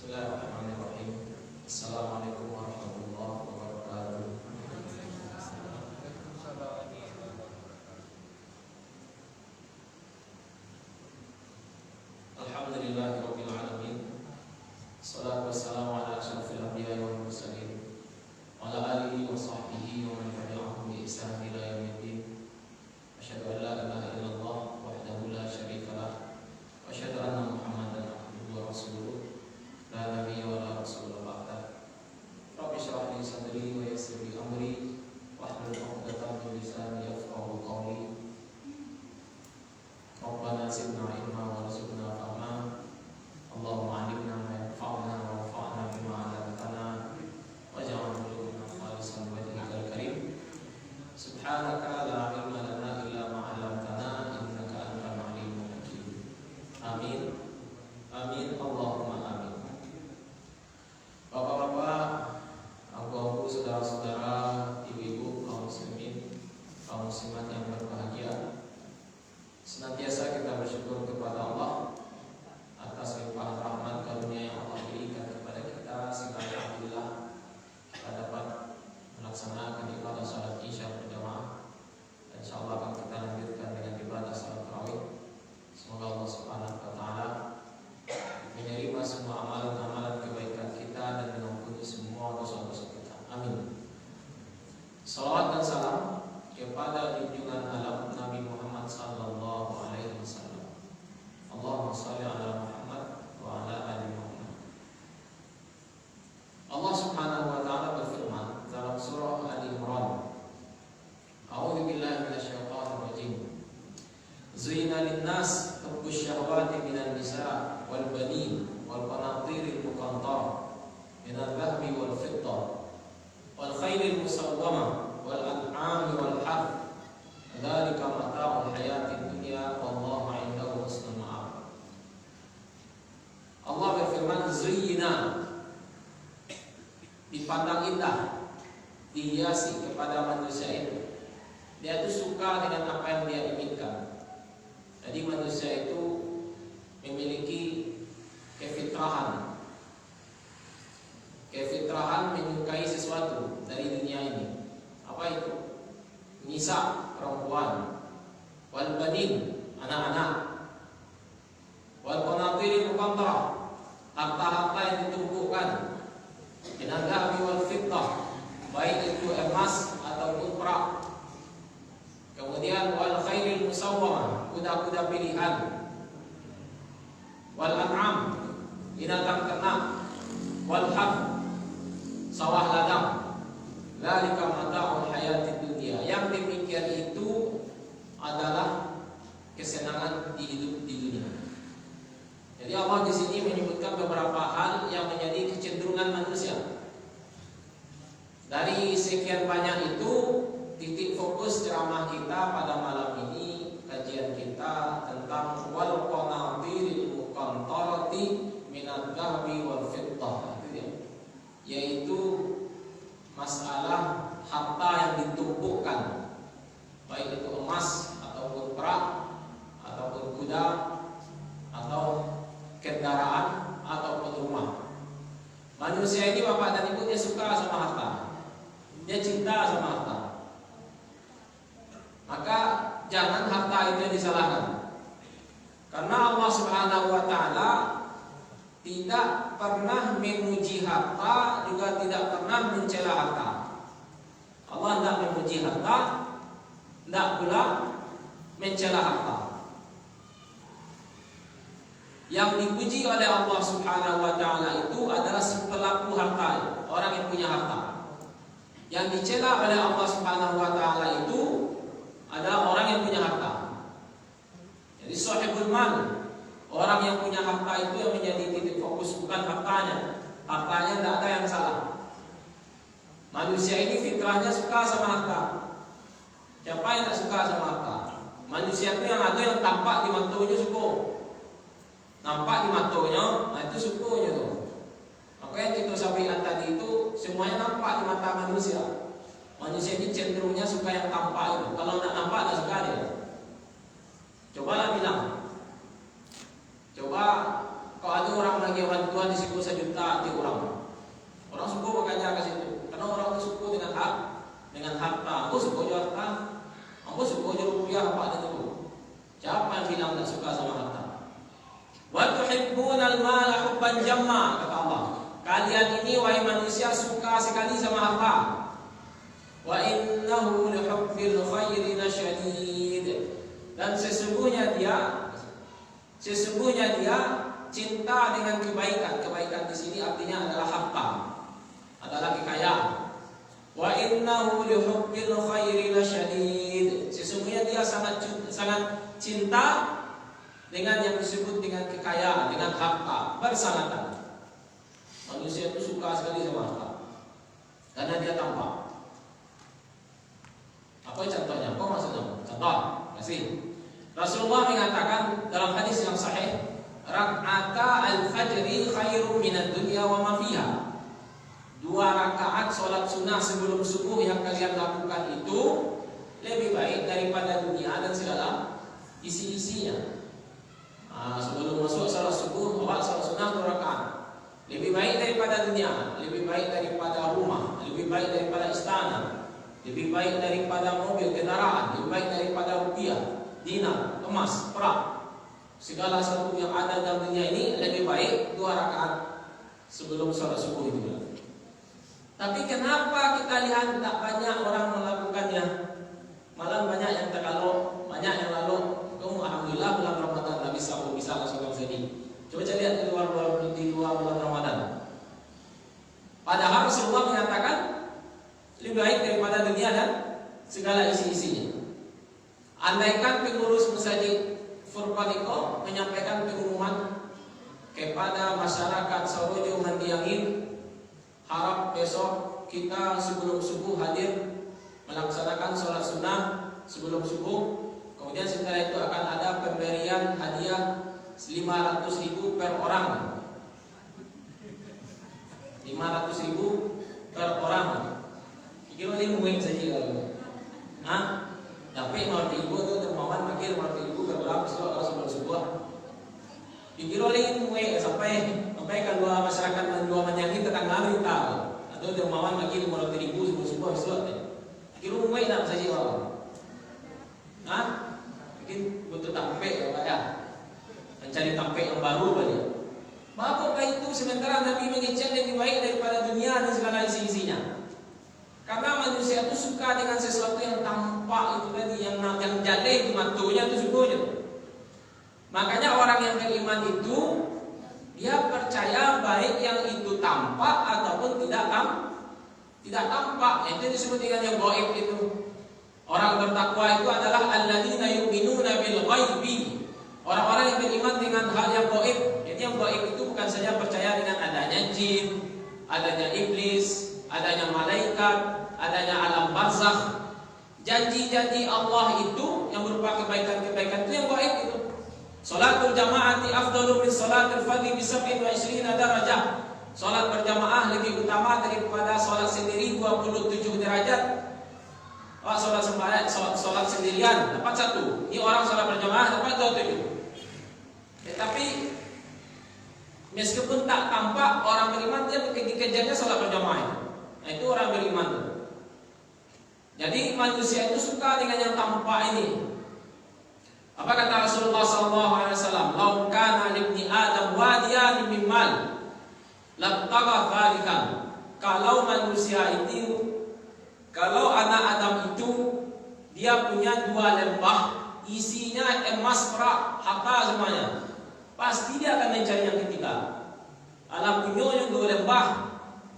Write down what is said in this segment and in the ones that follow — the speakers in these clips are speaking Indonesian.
Bismillahirrahmanirrahim. Assalamualaikum warahmatullahi wabarakatuh. Alhamdulillahirabbil alamin. Wassalatu wassalamu ala asyrofil anbiya'i wal mursalin wa ala alihi wa sahbihi wa man tabi'ahum bi ihsan ila yaumiddin. Asyhadu an la ilaha illallah wahdahu la syarika lah wa asyhadu anna Muhammadan abduhu wa rasuluh. La nabiyya wa la rasulullah ba'da. Rabbi shrah li sadri wa yassir li amri wahlul 'uqdatam min lisani yafqahu qawli. Rabbana zidna ilma warzuqna fahma. Allahumma 'allimna ma yanfa'una wanfa'na bima 'allamtana waj'al qulubana khalishan liwajhikal karim. Subhanaka la ilma lana illa ma 'allamtana innaka antal 'alimul hakim. Amin. Amin Allahumma amin. Bapak-bapak, abu-abu, saudara-saudara, ibu-ibu, kaum muslimin, kaum muslimat yang berbahagia, senantiasa kita bersyukur kepada Allah atas limpahan rahmat karunia yang Allah berikan kepada kita, sehingga alhamdulillah kita dapat melaksanakan ibadah salat Isya berjamaah, dan insyaallah akan kita lanjutkan dengan ibadah salat tarawih. Semoga Allah Subhanahu wa taala menerima semua amalan-amalan kebaikan kita dan mengampuni semua dosa-dosa kita. Amin. Salawat dan salam kepada junjungan alam Nabi Muhammad sallallahu alaihi wasallam. Allahumma shalli ala Muhammad wa ala ali Muhammad. Allah Subhanahu wa taala berfirman dalam surah Ali Imran. A'udzu billahi minasyaitonir rajim. Zuyyina lin-nas hubbus syahawati minan nisa wal banin wal qanatiril muqantarah minadh dhahabi wal fiddah wal khailil musawwamah wal an'ami wal harth dzalika mata'ul hayatid dunya wallahu 'indahu husnul ma'ab. Allah berfirman, zuyyina, dipandang indah, dihiasi kepada manusia itu. Dia itu suka dengan apa yang dia inginkan. Jadi manusia itu memiliki kefitrahan menyukai sesuatu dari dunia ini. Apa itu? Nisa, perempuan, wal banin, anak-anak, wal qanatiril muqantarah, harta-harta yang ditumpukkan, minadh dhahabi wal fiddah, baik itu emas ataupun perak. Kemudian wal khairil musawwamah, kuda-kuda pilihan, wal an'am, binatang ternak, wal harth, sawah ladang. Dzalika mata'ul hayatid dunya. Yang demikian itu adalah kesenangan di hidup di dunia. Jadi Allah di sini menyebutkan beberapa hal yang menjadi kecenderungan manusia. Dari sekian banyak itu, titik fokus ceramah kita pada malam ini, kajian kita tentang wal qanatiril muqantarati minadh dhahabi wal fiddah, yaitu masalah harta yang ditumpukkan, baik itu emas ataupun perak ataupun kuda atau kendaraan ataupun rumah. Manusia ini, bapak dan ibu, dia suka sama harta, dia cinta sama harta. Maka jangan harta itu yang disalahkan, karena Allah Subhanahu wa taala tidak pernah memuji harta, juga tidak pernah mencela harta. Allah tidak memuji harta, tidak pula mencela harta. Yang dipuji oleh Allah Subhanahu wa taala itu adalah si pelaku harta, orang yang punya harta. Yang dicela oleh Allah Subhanahu wa taala itu adalah orang yang punya harta. Jadi sahibul mal, orang yang punya harta itu yang menjadi titik fokus, bukan hartanya. Hartanya tidak ada yang salah. Manusia ini fitrahnya suka sama harta. Siapa yang tak suka sama harta? Manusia itu yang ada yang tampak di matonya suka. Nampak di matonya, nah itu sukanya tuh. Makanya kita sampaikan tadi itu semuanya nampak di mata manusia. Manusia ini cenderungnya suka yang tampak itu. Kalau tidak nampak, tidak suka dia. Cobalah bilang, coba kalau ada orang lagi bantuan di situ 1 juta, Wa tuhibbunal mala hubban jamma, kata Allah. Kalian ini wahai manusia suka sekali sama harta. Wa innahu lihubbil khairi lasyadid. Dan sesungguhnya dia cinta dengan kebaikan. Kebaikan di sini artinya adalah harta, adalah kekayaan. Wa innahu lihubbil khairi lasyadid. Sesungguhnya dia sangat cinta dengan yang disebut dengan kekayaan, dengan harta, bersangatan. Manusia itu suka sekali sama harta karena dia tampak. Apa contohnya? Apa maksudnya? Contoh, kasih. Rasulullah mengatakan dalam hadis yang sahih, rak'ata al-fajri khairum minad dunya wa ma fiha. 2 rakaat salat sunnah sebelum subuh yang kalian lakukan itu lebih baik daripada dunia dan segala isi-isinya. Sebelum masuk salat subuh, awal salat sunnah 2 rakaat. Lebih baik daripada dunia, lebih baik daripada rumah, lebih baik daripada istana, lebih baik daripada mobil kendaraan, lebih baik daripada rupiah, dinar, emas, perak. Segala sesuatu yang ada dalam dunia ini lebih baik 2 rakaat sebelum sholat subuh itu. Tapi kenapa kita lihat tak banyak orang melakukannya? Malah banyak yang terlalu, banyak yang lalu. Alhamdulillah bulan Ramadan tak bisa langsung sedih. Coba lihat di luar bulan Ramadan. Padahal Rasulullah mengatakan lebih baik daripada dunia dan segala isi-isinya. Andaikan pengurus masjid Furqaniqah menyampaikan pengumuman kepada masyarakat Sorojo Mandiangin, harap besok kita sebelum subuh hadir melaksanakan sholat sunnah sebelum subuh. Kemudian setelah itu akan ada pemberian hadiah 500.000 per orang. 500.000 per orang. Kira ini mungkin saja kalau. Tapi 500.000 itu dermawan makin 500.000 per orang kalau sebelum subuh. Kira ini mungkin sampai kalau masyarakat dua menyanyi tetangga kita atau dermawan makin 500.000 sebelum subuh kira mungkin nak saja kalau. Mungkin butuh tampek ya. Mencari tampek yang baru saja. Maka itu sementara Nabi mengecek lebih baik daripada dunia dan segala isi-isinya. Karena manusia itu suka dengan sesuatu yang tampak itu tadi, yang jaleh di matanya itu sungguhnya. Makanya orang yang beriman itu dia percaya baik yang itu tampak ataupun tidak tampak. Itu disebut dengan yang gaib itu. Orang bertakwa itu adalah alladzina yu'minuna bil ghaibi. Orang-orang yang beriman dengan hal yang gaib. Jadi yang gaib itu bukan saja percaya dengan adanya jin, adanya iblis, adanya malaikat, adanya alam barzakh. Janji-janji Allah itu yang berupa kebaikan-kebaikan itu yang gaib itu. Salatul jamaati afdalu min salatil fardhi bi 27 darajah. Salat berjamaah lebih utama daripada salat sendiri 27 derajat. Salat sendirian dapat 1. Ini orang salat berjamaah dapat 27. Tetapi meskipun tak tampak, orang beriman dia dikejarnya salat berjamaah. Nah, itu orang beriman. Jadi manusia itu suka dengan yang tampak ini. Apa kata Rasulullah SAW? "Lau kana libni Adam wadiyan min mal, labtagha dzalikan." Kalau anak Adam itu dia punya 2 lembah, isinya emas, perak, harta semuanya, pasti dia akan mencari yang ketiga. Anak punya yang 2 lembah,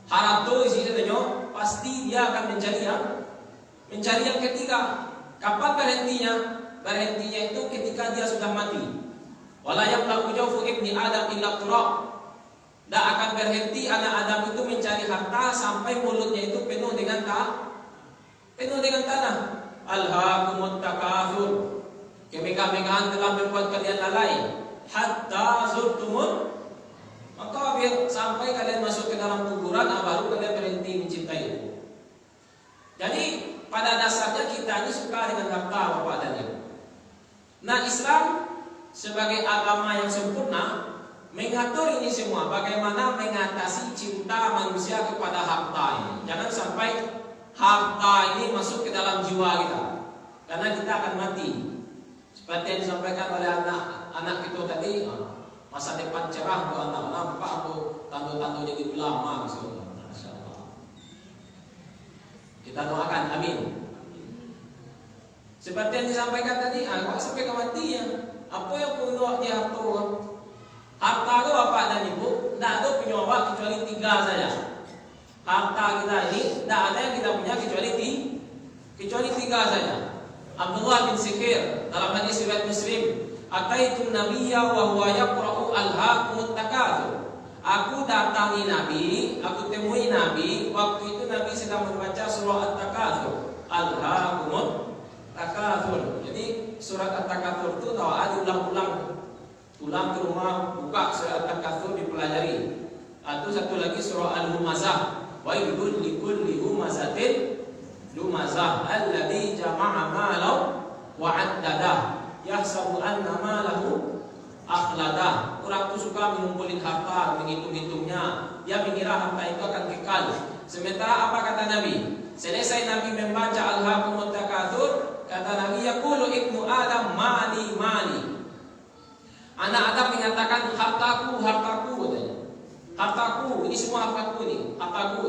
harta isinya, pasti dia akan mencari yang ketiga. Kapan berhentinya? Berhentinya itu ketika dia sudah mati. Wala yamla'u jawfu ibni Adam illa turab. Tak akan berhenti anak Adam itu mencari harta sampai mulutnya itu penuh dengan tanah. Alhaakumut takatsur. Kemegah-megahan telah membuat kalian lalai. Hatta zurtumul maqabir, sampai kalian masuk ke dalam kuburan, baru kalian berhenti mencintai itu. Jadi pada dasarnya kita ini suka dengan harta Bapak dan Ibu. Nah, Islam sebagai agama yang sempurna mengatur ini semua, bagaimana mengatasi cinta manusia kepada harta ini. Jangan sampai harta ini masuk ke dalam jiwa kita, karena kita akan mati. Seperti yang disampaikan oleh anak kita tadi, Masa depan cerah untuk anak. Nampak aku tanda-tanda jadi ulama. Masya Allah. Kita doakan, amin. Seperti yang disampaikan tadi, kok sampai kematian. Apa yang punya di harta? Harta itu bapak dan ibu, tidak ada punya bapak kecuali 3 saja. Harta kita ini tidak ada yang kita punya kecuali 3 saja. Abdullah bin Sikir dalam hadis riwayat Muslim, "Ataitu nabiyya wa huwa yaqra'u alhaakumut takatsur." Aku datangi Nabi, aku temui Nabi, waktu itu Nabi sedang membaca surah At-Takatsur. Alhaakumut takatsur. Jadi surat At-Takatsur itu diulang-ulang. Pulang ke rumah, buka surah At-Takatsur dipelajari. Atau satu lagi surah Al-Humazah. Wailul likulli humazatin lumazah alladzi jama'a malahu wa 'addadah yahsabu anna malahu akhladah. Orang itu suka mengumpulin harta, menghitung-hitungnya. Dia mengira harta itu akan kekal. Sementara apa kata Nabi? Selesai Nabi membaca Alhaakumut Takatsur, kata Nabi, yaqulu ibnu Adam mali mali. Anak Adam mengatakan hartaku, hartaku katanya. Hartaku, ini semua hartaku ini, hartaku.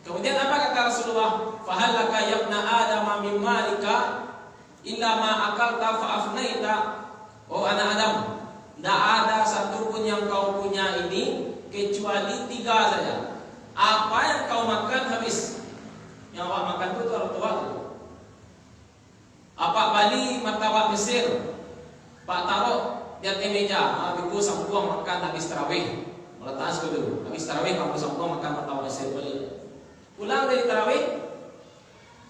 Kemudian apa kata Rasulullah? Fahallaka yabna Adam min malika illa ma akalta fa afnaita. Oh anak Adam, tidak ada satupun yang kau punya ini kecuali 3 saja. Apa yang kau makan habis. Yang awak makan itu orang tua itu. Apa Bali martabak Mesir, Pak taruh di atas meja. Biku sampuang makan habis tarawih. Meletas dulu. Habis tarawih kamu sampuang makan martabak Mesir boleh. Pulang dari tarawih,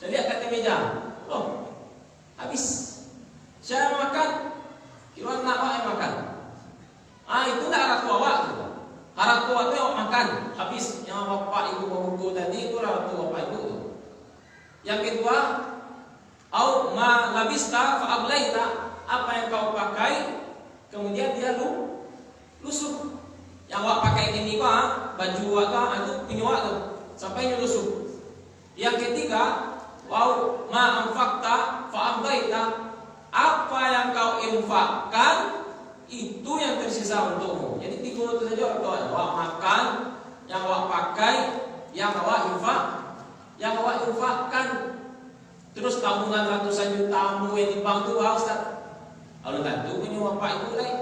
saya lihat kat meja. Oh, habis. Saya makan. Kira nak awak yang makan. Itu tak arah tua awak tu. Arah tua tu yang awak makan. Habis yang bapak ibu buku tadi itu arah tua bapak ibu tu. Yang kedua, au ma labista fa ablaita, apa yang kau pakai kemudian dia lusuh. Yang awak pakai ini baju awak itu punya awak tu sampai lusuh. Yang ketiga, au ma anfaqta fa amdaita, apa yang kau infakkan itu yang tersisa untukmu. Jadi 3 itu saja orang awak makan, yang awak pakai, yang awak infakkan. Terus tabungan ratusan juta yang di bank tu Ustaz. Alun tentu punya bapak ibu lain.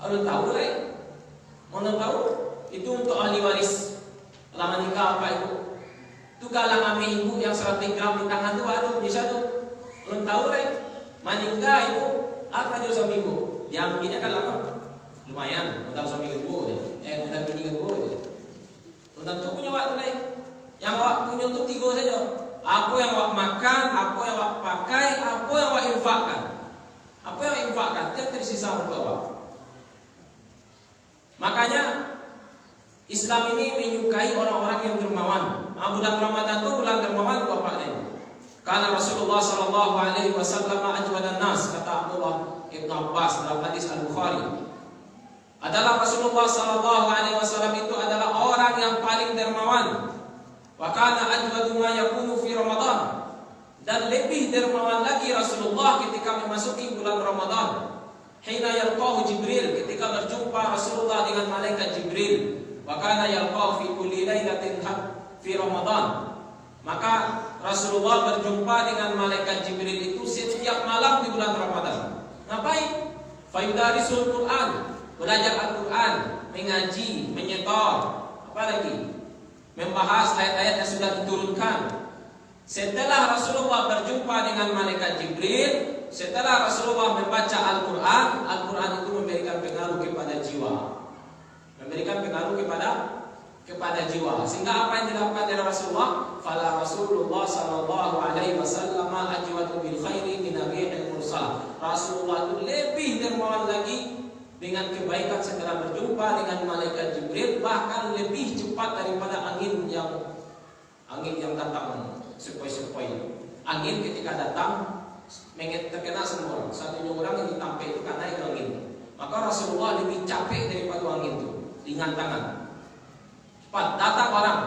Alun tahu lain. Mana tahu itu untuk ahli waris. Lama nikah bapak ibu. Tu galang ame ibu yang 100 gram di tangan tu ada bisa tu. Alun tahu lain. Manikah ibu apa jual suami ibu? Dia ambilnya kan lama. Lumayan, untuk suami ibu je. Untuk bini ibu je. Tentu punya waktu lain. Yang awak punya tu 3 saja. Apa yang awak makan, apa yang awak pakai, apa yang awak infakkan. Apa yang awak infakkan, itu tersisa untuk awak. Makanya Islam ini menyukai orang-orang yang dermawan. Bulan Ramadan itu bulan dermawan bapaknya. Karena Rasulullah sallallahu alaihi wasallam ajwadan nas, kata Abdullah Ibn Abbas dalam hadis Al-Bukhari. Adalah Rasulullah sallallahu alaihi wasallam itu adalah orang yang paling dermawan. Wa kana ajwadu ma yakunu fi Ramadan, dan lebih dermawan lagi Rasulullah ketika memasuki bulan Ramadan. Hina yalqahu Jibril, ketika berjumpa Rasulullah dengan malaikat Jibril. Wa kana yalqahu fi kulli lailatin fi Ramadan. Maka Rasulullah berjumpa dengan malaikat Jibril itu setiap malam di bulan Ramadan. Ngapain? Fayudarisul Quran, belajar Al-Quran, mengaji, menyetor, apa lagi? Membahas ayat-ayat yang sudah diturunkan. Setelah Rasulullah berjumpa dengan malaikat Jibril, setelah Rasulullah membaca Al-Quran, Al-Quran itu memberikan pengaruh kepada jiwa. Memberikan pengaruh kepada jiwa. Sehingga apa yang dilakukan oleh Rasulullah? Fala Rasulullah sallallahu alaihi wasallam ajwadu bil khairi min rihil mursal. Rasulullah itu lebih dermawan lagi dengan kebaikan setelah berjumpa dengan malaikat Jibril, bahkan lebih cepat daripada angin yang datang sepoi-sepoi. Angin ketika datang terkena semua orang. Satunya orang yang ditampil itu karena itu angin. Maka Rasulullah lebih capek daripada angin itu dengan tangan. Cepat datang orang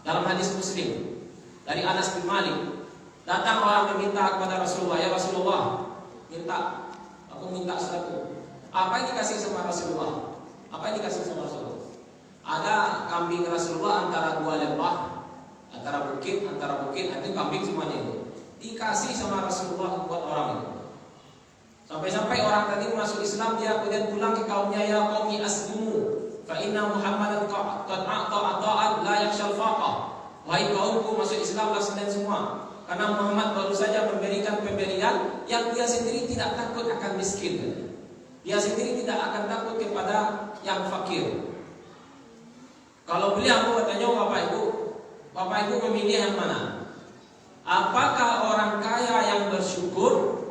dalam hadis Muslim dari Anas bin Malik. Datang orang meminta kepada Rasulullah, ya Rasulullah, aku minta sesuatu. Apa yang dikasih sama Rasulullah? Apa yang dikasih sama Rasulullah? Ada kambing Rasulullah antara dua lembah, antara bukit, itu kambing semuanya itu dikasih sama Rasulullah buat orang itu. Sampai-sampai orang tadi masuk Islam, dia kemudian pulang ke kaumnya, ya qaumi aslimu fa inna Muhammadan qad ata'at la yakhshal faqah. Wahai kaumku, masuk Islam laksanakan semua, karena Muhammad baru saja memberikan pemberian yang dia sendiri tidak takut akan miskin. Dia sendiri tidak akan takut kepada yang fakir. Kalau beliau katanya Bapak Ibu memilih yang mana? Apakah orang kaya yang bersyukur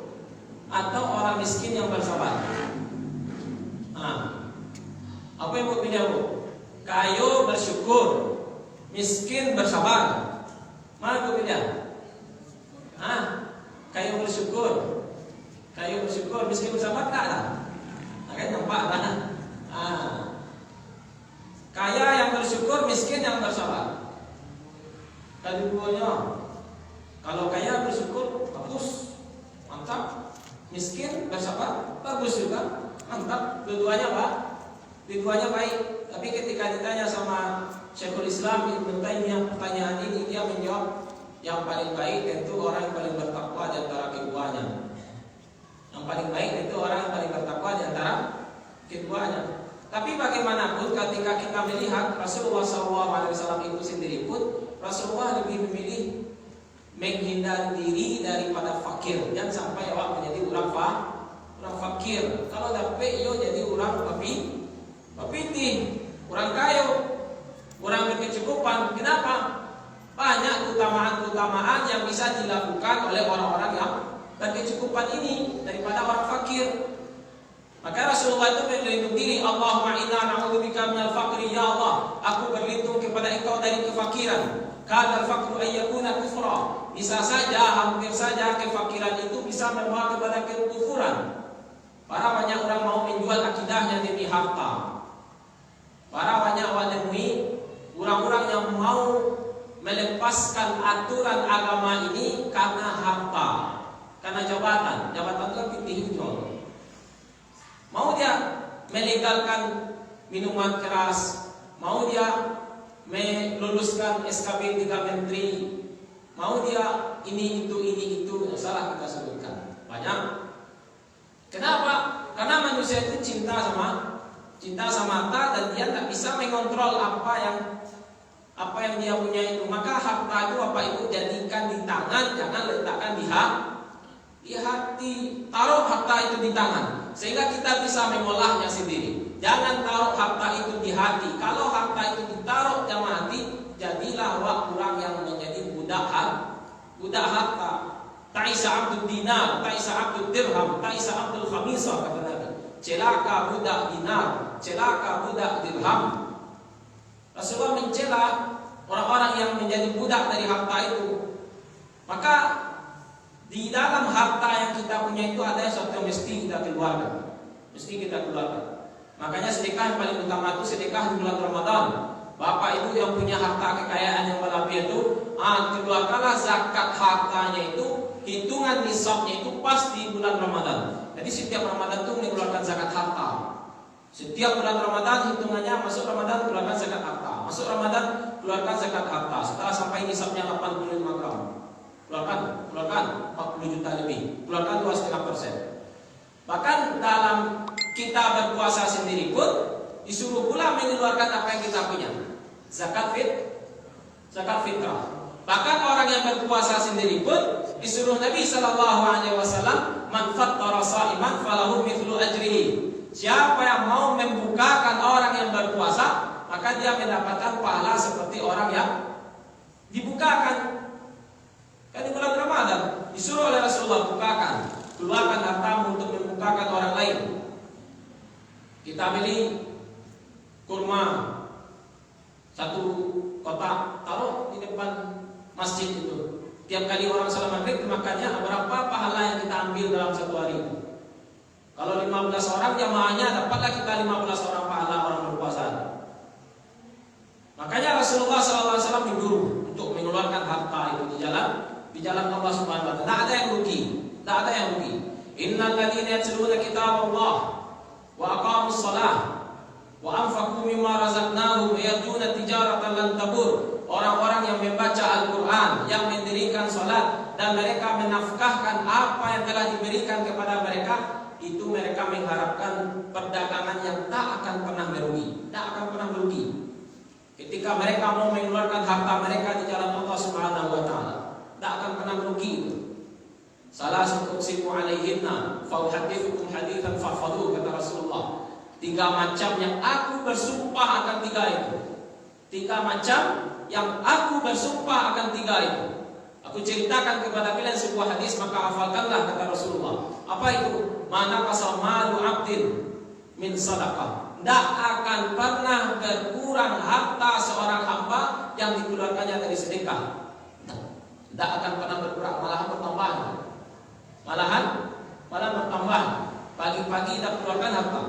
atau orang miskin yang bersabar? Apa yang Ibu pilih, Bu? Kayo bersyukur, miskin bersabar. Mana Ibu pilih? Kayo bersyukur, miskin bersabar tak ada. Makanya nampak lah. Kaya yang bersyukur, miskin yang bersabar. Kedua-duanya. Kalau kaya bersyukur, bagus, mantap. Miskin bersabar, bagus juga, mantap. Dua-duanya baik. Tapi ketika ditanya sama Syekhul Islam Ibnu Taimiyah pertanyaan ini, dia menjawab yang paling baik tentu orang yang paling bertakwa di antara keduanya. Yang paling baik itu orang yang paling bertakwa di antara keduanya. Tapi bagaimanapun ketika kita melihat Rasulullah SAW itu sendiri pun, Rasulullah lebih memilih menghindar diri daripada fakir. Jangan sampai awak menjadi orang fakir. Kalau dapat yo jadi orang papiti, orang kaya, orang berkecukupan. Kenapa? Banyak keutamaan yang bisa dilakukan oleh orang-orang yang berkecukupan ini daripada orang fakir. Maka Rasulullah itu berlindung diri, Allahumma inna na'udzubika minal faqri, ya Allah, aku berlindung kepada Engkau dari kefakiran. Kadal faqru ayyakuna kufra. Bisa saja, hampir saja kefakiran itu bisa membawa kepada kekufuran. Para banyak orang mau menjual akidahnya demi harta. Para banyak orang demi orang-orang yang mau melepaskan aturan agama ini karena harta, karena jabatan. Jabatan itu kan pintu hijau. Mau dia melegalkan minuman keras, mau dia meluluskan SKB 3 menteri, mau dia ini itu, salah kita sebutkan banyak. Kenapa? Karena manusia itu cinta sama harta, dan dia tak bisa mengontrol apa yang dia punya itu. Maka harta itu Bapak Ibu jadikan di tangan, jangan letakkan di hati. Taruh harta itu di tangan sehingga kita bisa mengolahnya sendiri. Jangan taruh harta itu di hati. Kalau harta itu ditaruh dalam hati, jadilah orang yang menjadi budak harta. Ta'isa abdul dinar, ta'isa abdul dirham, ta'isa abdul khamisah, kata Nabi. Celaka budak dinar, celaka budak dirham. Rasulullah mencela orang-orang yang menjadi budak dari harta itu. Maka di dalam harta yang kita punya itu ada sesuatu yang mesti kita keluarkan. Makanya sedekah yang paling utama itu sedekah di bulan Ramadan. Bapak Ibu yang punya harta kekayaan yang berlebih itu, keluarkanlah zakat hartanya itu. Hitungan nisabnya itu pas di bulan Ramadan. Jadi setiap Ramadan itu mengeluarkan zakat harta. Setiap bulan Ramadan hitungannya, masuk Ramadan keluarkan zakat harta, masuk Ramadan keluarkan zakat harta. Setelah sampai nisabnya 85 gram, keluarkan 40 juta lebih, keluarkan 2,5%. Bahkan dalam kita berpuasa sendiri pun disuruh pula mengeluarkan apa yang kita punya, zakat fitrah. Bahkan orang yang berpuasa sendiri pun disuruh Nabi SAW, man fattara sha'iman falahu mithlu ajrihi. Siapa yang mau membukakan orang yang berpuasa, maka dia mendapatkan pahala seperti orang yang dibukakan. Kan di bulan Ramadan disuruh oleh Rasulullah, bukakan, keluarkan hartamu untuk membukakan orang lain. Kita beli kurma 1 kotak, taruh di depan masjid itu. Tiap kali orang salat maghrib makannya, berapa pahala yang kita ambil dalam 1 hari itu? Kalau 15 orang jamaahnya, dapatlah kita 15 orang pahala orang berpuasa. Makanya Rasulullah SAW disuruh untuk mengeluarkan harta itu di jalan Allah Subhanahu wa taala. Tak ada yang rugi. Innal ladzina yatluna kitaballah aqamus shalah wa anfaqu mimma razaqnahum yarjuna tijaratan lan tabur. Orang-orang yang membaca Al-Quran, yang mendirikan salat, dan mereka menafkahkan apa yang telah diberikan kepada mereka, itu mereka mengharapkan perdagangan yang tak akan pernah merugi, tak akan pernah merugi. Ketika mereka mau mengeluarkan harta mereka di jalan Allah Subhanahu wa taala, tak akan pernah merugi. Salah satu uksimu alaihinna fa uhaddithukum haditsan fahfadhu, kata Rasulullah. 3 macam yang aku bersumpah akan 3 itu. 3 macam yang aku bersumpah akan 3 itu. Aku ceritakan kepada kalian sebuah hadis, maka hafalkanlah, kata Rasulullah. Apa itu? Mana kasal malu abdin min sadaqah. Tidak akan pernah berkurang harta seorang hamba yang dikeluarkannya dari sedekah. Tidak akan pernah berkurang, malahan bertambah. Malahan bertambah. Pagi-pagi dah keluarkan harta.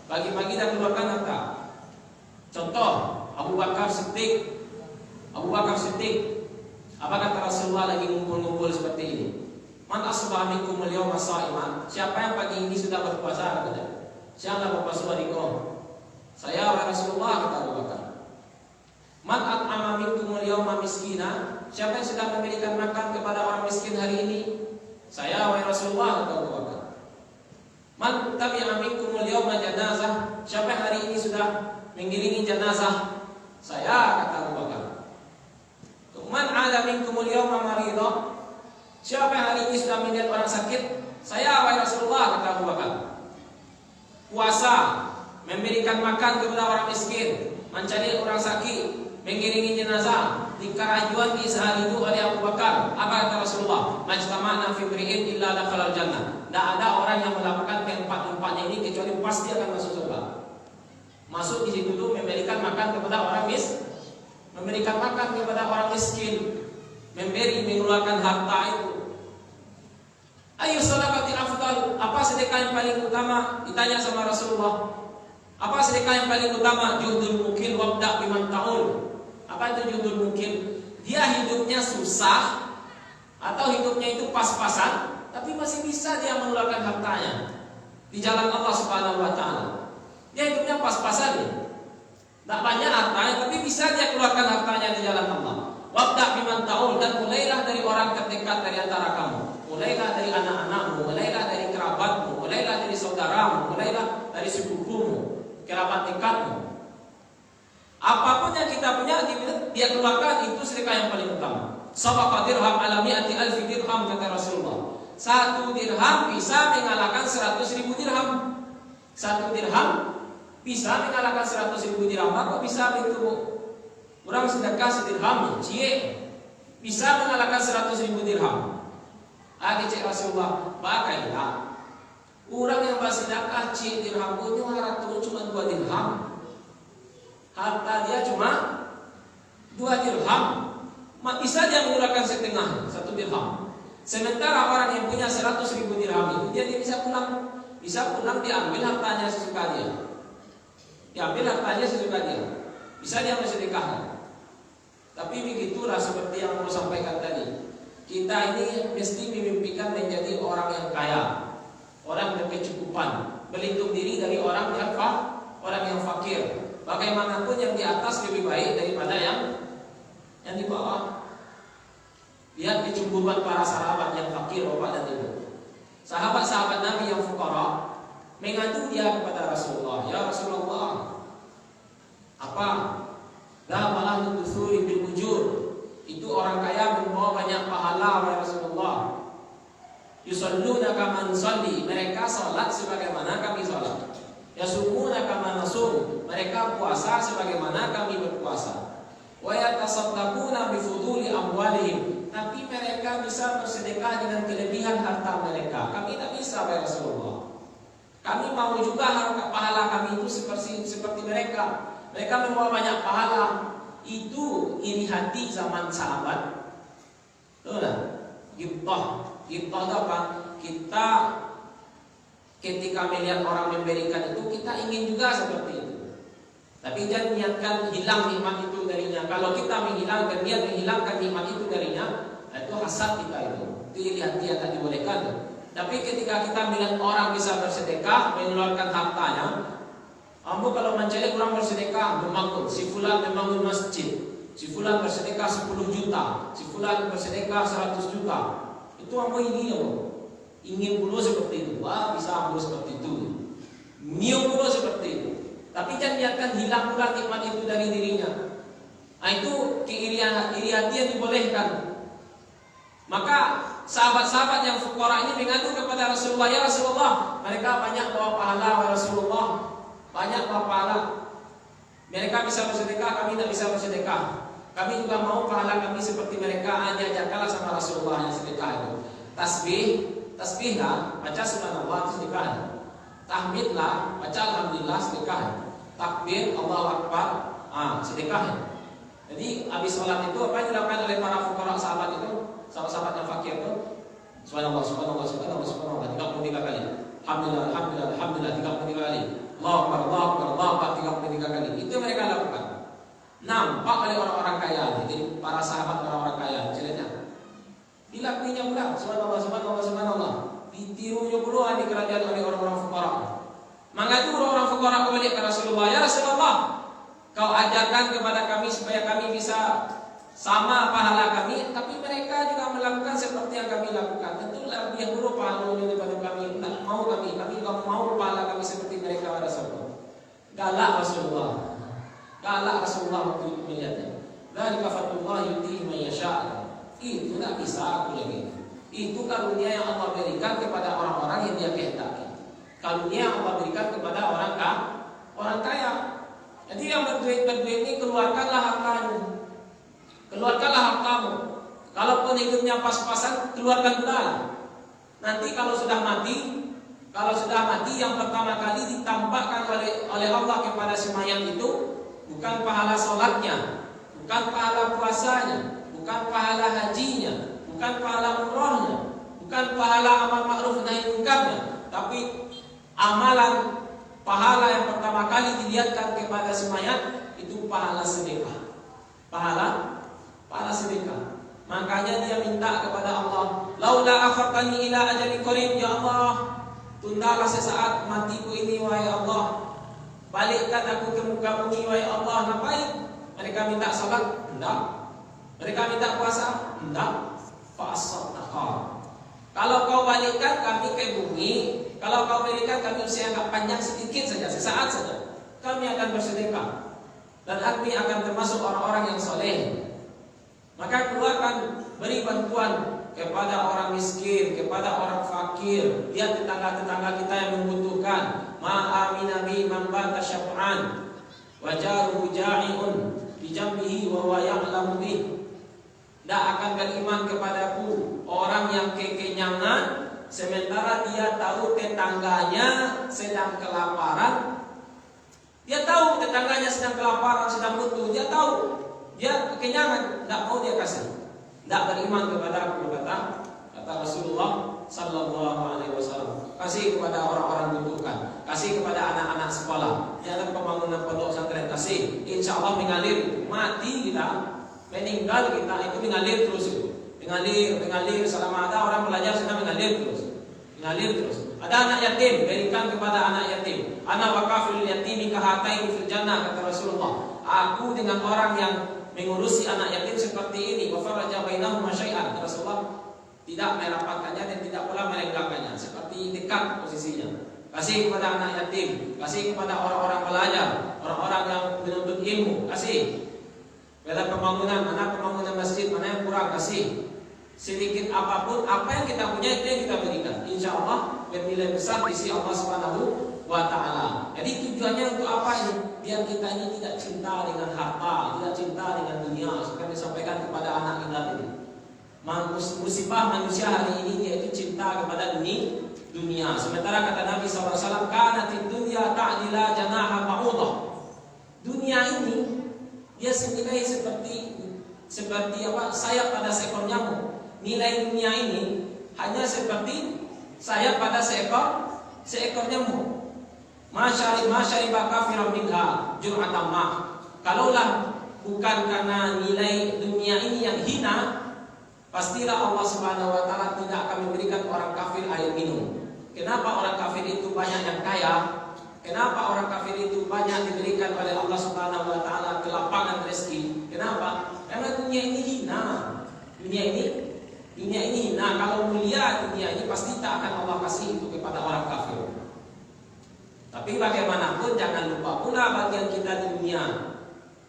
Pagi-pagi dah keluarkan harta. Contoh, Abu Bakar Siddiq. Apa kata Rasulullah lagi ngumpul-ngumpul seperti ini? Man asbaha minkum al-yawma sha'iman. Siapa yang pagi ini sudah berpuasa? Kata. Siapa berpuasa wadikum? Saya, wahai Rasulullah, kata Abu Bakar. Man at'ama minkum al-yawma miskina. Siapa yang sudah memberikan makan kepada orang miskin hari ini? Saya, wahai Rasulullah, kata Abu Bakar. Man tabi'a minkum al-yawma janazah. Siapa yang hari ini sudah mengiringi jenazah? Saya, kata Abu Bakar. Man ada minkum al-yawma maridah. Siapa yang hari ini sudah melihat orang sakit? Saya, wahai Rasulullah, kata Abu Bakar. Puasa, memberikan makan kepada orang miskin, mencari orang sakit, mengiringi jenazah, dikerajuan di sehari itu oleh Abu Bakar. Apa kata Rasulullah? Majtama'na fi imri'in illa dakhalal jannah. Tidak ada orang yang melakukan keempat-empatnya ini kecuali pasti akan masuk surga. Masuk di situ tuh memberikan makan kepada orang miskin, memberikan makan kepada orang miskin, mengeluarkan harta itu. Ayu sadaqati afdal. Apa sedekah yang paling utama? Ditanya sama Rasulullah. Apa sedekah yang paling utama? Juhdul mukil wabda biman ta'ul. Apa itu juhdul mukil? Dia hidupnya susah atau hidupnya itu pas-pasan, tapi masih bisa dia mengeluarkan hartanya di jalan Allah Subhanahu wa taala. Dia hidupnya pas-pasan ya. Tak banyak hartanya, tapi bisa dia keluarkan hartanya di jalan Allah. Wabda biman ta'ul, dan mulailah dari orang terdekat dari antara kamu. Mulailah dari anak-anakmu, mulailah dari kerabatmu, mulailah dari saudaramu, mulailah dari sepupumu, kerabat dekatmu. Apapun yang kita punya, dia keluarkan, itu sedekah yang paling utama. Sabaqa dirham ala mi'ati alfi dirham, kata Rasulullah. 1 dirham bisa mengalahkan 100.000 dirham. 1 dirham bisa mengalahkan 100.000 dirham. Maka bisa itu orang sedekah sedirham, bisa mengalahkan 100.000 dirham. Ada cek Rasulullah, bakailah orang yang bersedekah dirham punya harta cuma 2 dirham. Harta dia cuma 2 dirham. Bisa dia mengeluarkan setengah 1 dirham. Sementara orang yang punya 100.000 dirham itu dia bisa pulang diambil hartanya sesuka dia. Diambil hartanya sesuka dia. Bisa dia bersedekah. Tapi begitulah seperti yang aku sampaikan tadi. Kita ini mesti memimpikan menjadi orang yang kaya, orang berkecukupan, berlindung diri dari orang yang fakir. Bagaimanapun yang di atas lebih baik daripada yang di bawah. Lihat kecemburuan para sahabat yang fakir, bapak dan ibu. Sahabat-sahabat Nabi yang fuqara mengadu dia kepada Rasulullah, ya Rasulullah, apa? La ma'ahlu dusuri bil ujur. Itu orang kaya membawa banyak pahala, ya Rasulullah. Yusalluna kama nusalli. Mereka salat sebagaimana kami salat. Yasumuna kama nasum. Mereka puasa sebagaimana kami berpuasa. Wa yatasaddaquna bi fuduli amwalihim. Tapi mereka bisa bersedekah dengan kelebihan harta mereka. Kami tak bisa, ya Rasulullah. Kami mau juga pahala kami itu seperti mereka. Mereka membawa banyak pahala. Itu iri hati zaman sahabat. Betul tak? Ghibtah itu apa? Kita ketika melihat orang memberikan itu, kita ingin juga seperti itu. Tapi jangan niatkan hilang nikmat itu darinya. Kalau kita menghilangkan nikmat itu darinya, itu hasad kita itu. Itu iri hati yang tak dibolehkan. Tapi ketika kita melihat orang bisa bersedekah, mengeluarkan hartanya, Ambo kalau mencari orang bersedekah bermakmur, si fulan membangun masjid, si fulan bersedekah 10 juta, si fulan bersedekah 100 juta. Itu ambo ini ya, ingin pula seperti itu. Wah, bisa ambo seperti itu. Niat pula seperti itu. Tapi jangan biarkan hilang pula nikmat itu dari dirinya. Nah, itu keirian yang dibolehkan. Maka sahabat-sahabat yang fuqara ini mengadu kepada Rasulullah, ya Rasulullah, mereka banyak bawa pahala ya Rasulullah, banyak bawa pahala. Mereka bisa bersedekah, kami tidak bisa bersedekah. Kami juga mau pahala kami seperti mereka. Diajarkanlah sama Rasulullah yang sedekah itu. Tasbihlah, baca subhanallah sedekah. Tahmidlah, baca alhamdulillah sedekah. Takbir, Allahu Akbar, sedekah. Jadi habis sholat itu apa yang dilakukan oleh para fuqara sahabat itu, sahabat-sahabat yang fakir itu? Subhanallah, subhanallah, subhanallah, subhanallah 33 kali. Alhamdulillah, alhamdulillah, alhamdulillah 33 kali. Allahu Akbar, Allahu Akbar, Allahu Akbar 33 kali. Itu mereka lakukan. Nampak oleh orang-orang kaya, jadi para sahabat orang-orang kaya, jeleknya. Dilakuinya pula, subhanallah, subhanallah, subhanallah. Ditirunya pula di kerajaan oleh orang-orang fuqara. Maka itu orang-orang fuqara kembali ke Rasulullah, ya Rasulullah, kau ajarkan kepada kami supaya kami bisa sama pahala kami, tapi mereka juga melakukan seperti yang kami lakukan. Tentu lebih buruk pahalanya daripada kami. Tak mau kami juga mau pahala kami seperti mereka pada Rasulullah. Galak Rasulullah. Galak Rasulullah waktu melihatnya. Dzalika fadlullah yutihi man yasha. Itu tidak bisa aku lagi. Itu karunia yang Allah berikan kepada orang-orang yang Dia kehendaki. Karunia yang Allah berikan kepada orang kaya. Jadi yang berduit ini keluarkanlah hartamu. Keluarkanlah hartamu. Kalaupun hidupnya pas-pasan, keluarkan pula. Nanti kalau sudah mati yang pertama kali ditampakkan oleh Allah kepada si mayat itu bukan pahala sholatnya, bukan pahala puasanya, bukan pahala hajinya, bukan pahala umrohnya, bukan pahala amal ma'ruf nahi munkarnya, tapi amalan pahala yang pertama kali dilihatkan kepada si mayat itu pahala sedekah. Pahala sedekah. Makanya dia minta kepada Allah, laula akhartani ila ajalin qarib, ya Allah, tundalah sesaat matiku ini wahai Allah. Balikkan aku ke muka bumi wahai Allah. Ngapain? Mereka minta salat? Enggak. Mereka minta puasa? Enggak. Fa'as-sadaqah. Kalau kau balikkan kami ke bumi, kalau kau berikan kami usia agak panjang sedikit saja, sesaat saja, kami akan bersedekah dan kami akan termasuk orang-orang yang soleh. Maka keluarkan, beri bantuan kepada orang miskin, kepada orang fakir. Lihat tetangga-tetangga kita yang membutuhkan. Ma'amina bi man bata syaf'an wa jaruhu ja'iun bi jambihi wa huwa ya'lamu bih. Tidak akan beriman kepadaku orang yang kekenyangan sementara dia tahu tetangganya sedang kelaparan. Dia tahu tetangganya sedang kelaparan, sedang butuh. Dia tahu dia kekenyangan, tidak mau dia kasih. Tidak beriman kepada aku, kata Rasulullah Sallallahu Alaihi Wasallam. Kasih kepada orang-orang butuhkan, kasih kepada anak-anak sekolah. Jangan pembangunan pondok pesantren, kasih. Insya Allah mengalir. Mati kita, meninggal kita itu mengalir terus. Mengalir selama ada orang belajar sudah mengalir terus. Ada anak yatim, berikan kepada anak yatim. Ana wa kafirul yatimi kahataini fil jannah, kata Rasulullah. Aku dengan orang yang mengurusi anak yatim seperti ini, wa faraja bainahum syai'an. Rasulullah tidak merapatkannya dan tidak pula merenggangkannya, seperti dekat posisinya. Kasih kepada anak yatim, kasih kepada orang-orang belajar, orang-orang yang menuntut ilmu, kasih. Pada pembangunan, mana pembangunan masjid, mana yang kurang, kasih. Sedikit apapun, apa yang kita punya itu yang kita berikan. Insya Allah bernilai besar di sisi Allah Subhanahu wa Ta'ala. Jadi tujuannya untuk apa ini? Biar kita ini tidak cinta dengan harta, tidak cinta dengan dunia. Seperti disampaikan kepada anak kita ini. Musibah manusia hari ini yaitu cinta kepada dunia. Sementara kata Nabi SAW, kanatid dunya ta'dila janaha ba'udah. Dunia ini dia senilai seperti apa? Sayap pada seekor nyamuk. Nilai dunia ini hanya seperti sayap pada seekor nyamuk. Masyaribah kafiran minha jur'atan ma. Kalaulah bukan karena nilai dunia ini yang hina, pastilah Allah Subhanahu wa Ta'ala tidak akan memberikan orang kafir air minum. Kenapa orang kafir itu banyak yang kaya? Kenapa orang kafir itu banyak diberikan oleh Allah Subhanahu wa taala kelapangan rezeki. Kenapa? Karena dunia ini hina. Dunia ini hina. Kalau mulia dunia ini pasti tak akan Allah kasih itu kepada orang kafir. Tapi bagaimanapun jangan lupa pula bagian kita di dunia.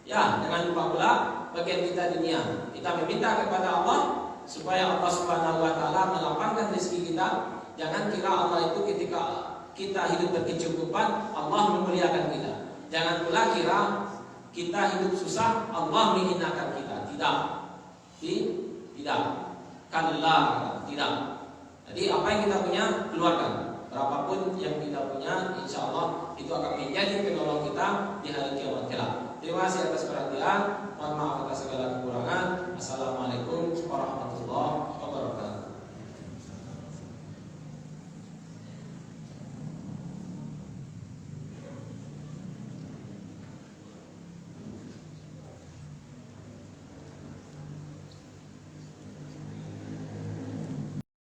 Ya, jangan lupa pula bagian kita di dunia. Kita meminta kepada Allah supaya Allah Subhanahu wa taala melapangkan rezeki kita. Jangan kira Allah itu ketika kita hidup berkecukupan Allah memuliakan kita. Jangan pula kira kita hidup susah Allah menghinakan kita. Tidak. Tidak. Kalla, tidak. Jadi apa yang kita punya keluarkan. Berapapun yang kita punya, insya Allah itu akan menjadi penolongan